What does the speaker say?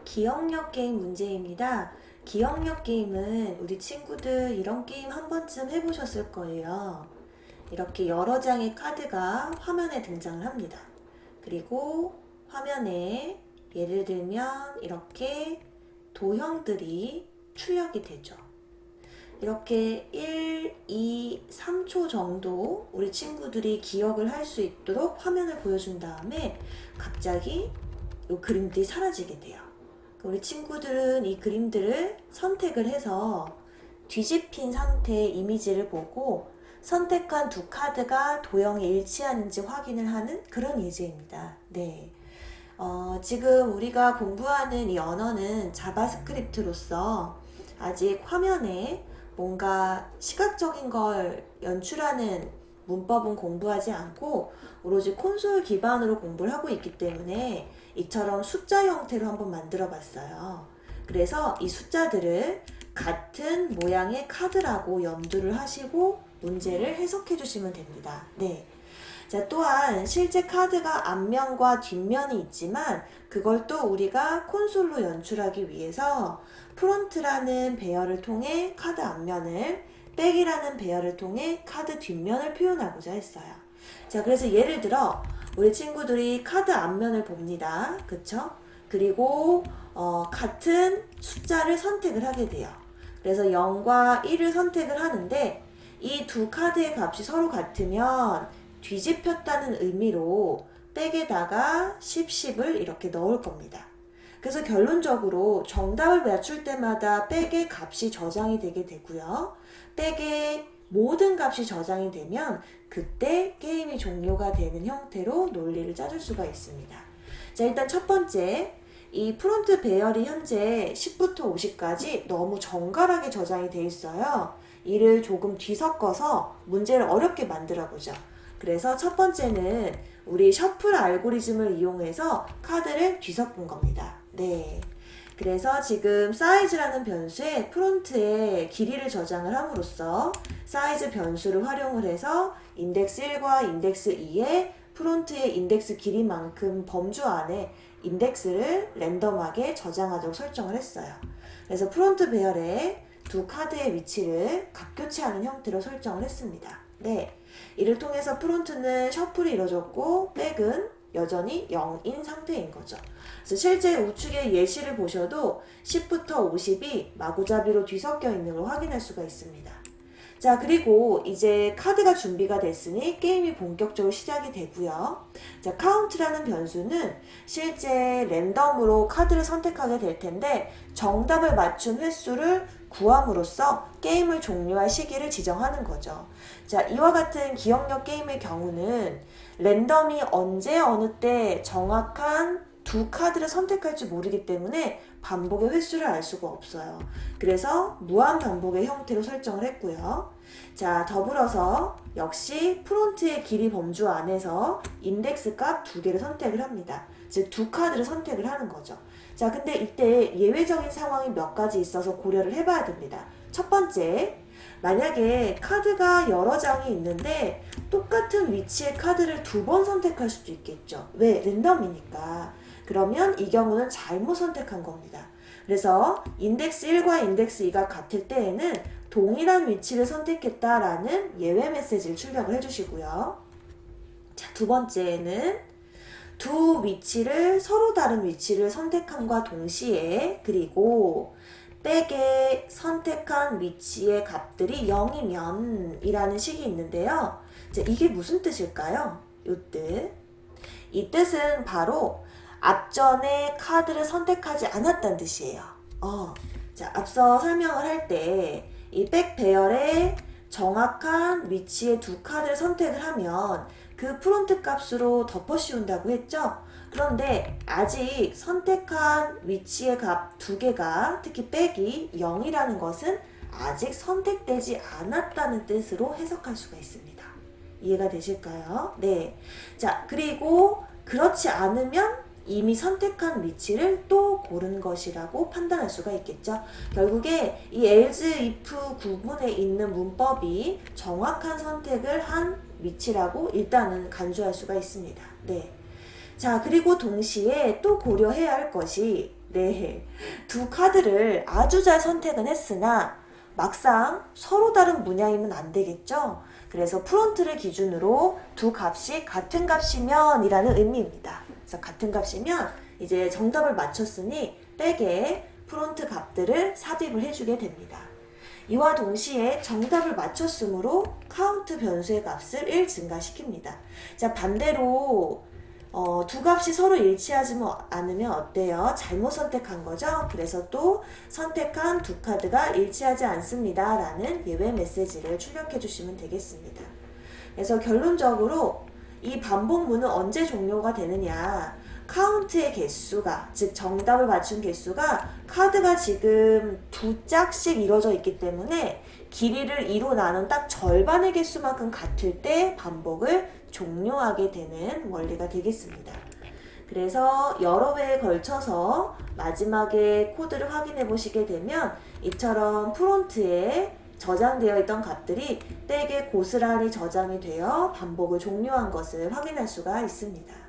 기억력 게임 문제입니다. 기억력 게임은 우리 친구들 이런 게임 한 번쯤 해보셨을 거예요. 이렇게 여러 장의 카드가 화면에 등장을 합니다. 그리고 화면에 예를 들면 이렇게 도형들이 출력이 되죠. 이렇게 1, 2, 3초 정도 우리 친구들이 기억을 할 수 있도록 화면을 보여준 다음에 갑자기 이 그림들이 사라지게 돼요. 우리 친구들은 이 그림들을 선택을 해서 뒤집힌 상태의 이미지를 보고 선택한 두 카드가 도형에 일치하는지 확인을 하는 그런 예제입니다. 네. 지금 우리가 공부하는 이 언어는 자바스크립트로서 아직 화면에 뭔가 시각적인 걸 연출하는 문법은 공부하지 않고 오로지 콘솔 기반으로 공부를 하고 있기 때문에 이처럼 숫자 형태로 한번 만들어 봤어요. 그래서 이 숫자들을 같은 모양의 카드라고 염두를 하시고 문제를 해석해 주시면 됩니다. 네. 자, 또한 실제 카드가 앞면과 뒷면이 있지만 그걸 또 우리가 콘솔로 연출하기 위해서 프론트라는 배열을 통해 카드 앞면을, 백이라는 배열을 통해 카드 뒷면을 표현하고자 했어요. 자, 그래서 예를 들어 우리 친구들이 카드 앞면을 봅니다. 그쵸? 그리고 같은 숫자를 선택을 하게 돼요. 그래서 0과 1을 선택을 하는데 이 두 카드의 값이 서로 같으면 뒤집혔다는 의미로 백에다가 10을 이렇게 넣을 겁니다. 그래서 결론적으로 정답을 맞출 때마다 백의 값이 저장이 되게 되고요. 백의 모든 값이 저장이 되면 그때 게임이 종료가 되는 형태로 논리를 짜줄 수가 있습니다. 자, 일단 첫 번째, 이 프론트 배열이 현재 10부터 50까지 너무 정갈하게 저장이 돼 있어요. 이를 조금 뒤섞어서 문제를 어렵게 만들어 보죠. 그래서 첫 번째는 우리 셔플 알고리즘을 이용해서 카드를 뒤섞은 겁니다. 네. 그래서 지금 사이즈라는 변수에 프론트에 길이를 저장을 함으로써 사이즈 변수를 활용을 해서 인덱스 1과 인덱스 2에 프론트의 인덱스 길이만큼 범주 안에 인덱스를 랜덤하게 저장하도록 설정을 했어요. 그래서 프론트 배열에 두 카드의 위치를 각교체하는 형태로 설정을 했습니다. 네. 이를 통해서 프론트는 셔플이 이루어졌고 백은 여전히 0인 상태인 거죠. 그래서 실제 우측의 예시를 보셔도 10부터 50이 마구잡이로 뒤섞여 있는 걸 확인할 수가 있습니다. 자, 그리고 이제 카드가 준비가 됐으니 게임이 본격적으로 시작이 되고요. 자, 카운트라는 변수는 실제 랜덤으로 카드를 선택하게 될 텐데 정답을 맞춘 횟수를 구함으로써 게임을 종료할 시기를 지정하는 거죠. 자, 이와 같은 기억력 게임의 경우는 랜덤이 언제 어느 때 정확한 두 카드를 선택할지 모르기 때문에 반복의 횟수를 알 수가 없어요. 그래서 무한 반복의 형태로 설정을 했고요. 자, 더불어서 역시 프론트의 길이 범주 안에서 인덱스 값 두 개를 선택을 합니다. 즉 두 카드를 선택을 하는 거죠. 자, 근데 이때 예외적인 상황이 몇 가지 있어서 고려를 해봐야 됩니다. 첫 번째, 만약에 카드가 여러 장이 있는데 똑같은 위치의 카드를 두 번 선택할 수도 있겠죠. 왜? 랜덤이니까. 그러면 이 경우는 잘못 선택한 겁니다. 그래서 인덱스 1과 인덱스 2가 같을 때에는 동일한 위치를 선택했다라는 예외 메시지를 출력을 해주시고요. 자, 두 번째는 두 위치를 서로 다른 위치를 선택함과 동시에 그리고 백의 선택한 위치의 값들이 0이면 이라는 식이 있는데요. 자, 이게 무슨 뜻일까요? 이 뜻. 이 뜻은 바로 앞전에 카드를 선택하지 않았다는 뜻이에요. 자, 앞서 설명을 할 때 이 백 배열에 정확한 위치의 두 카드를 선택을 하면 그 프론트 값으로 덮어 씌운다고 했죠? 그런데 아직 선택한 위치의 값 두 개가 특히 백이 0이라는 것은 아직 선택되지 않았다는 뜻으로 해석할 수가 있습니다. 이해가 되실까요? 네. 자, 그리고 그렇지 않으면 이미 선택한 위치를 또 고른 것이라고 판단할 수가 있겠죠. 결국에 이 else, if 구문에 있는 문법이 정확한 선택을 한 위치라고 일단은 간주할 수가 있습니다. 네. 자, 그리고 동시에 또 고려해야 할 것이 네, 두 카드를 아주 잘 선택은 했으나 막상 서로 다른 문양이면 안 되겠죠? 그래서 프론트를 기준으로 두 값이 같은 값이면 이라는 의미입니다. 그래서 같은 값이면 이제 정답을 맞췄으니 백에 프론트 값들을 삽입을 해주게 됩니다. 이와 동시에 정답을 맞췄으므로 카운트 변수의 값을 1 증가시킵니다. 자, 반대로 두 값이 서로 일치하지 않으면 어때요? 잘못 선택한 거죠? 그래서 또 선택한 두 카드가 일치하지 않습니다. 라는 예외 메시지를 출력해 주시면 되겠습니다. 그래서 결론적으로 이 반복문은 언제 종료가 되느냐? 카운트의 개수가, 즉 정답을 맞춘 개수가 카드가 지금 두 짝씩 이루어져 있기 때문에 길이를 2로 나눈 딱 절반의 개수만큼 같을 때 반복을 종료하게 되는 원리가 되겠습니다. 그래서 여러 회에 걸쳐서 마지막에 코드를 확인해 보시게 되면 이처럼 프론트에 저장되어 있던 값들이 백에 고스란히 저장이 되어 반복을 종료한 것을 확인할 수가 있습니다.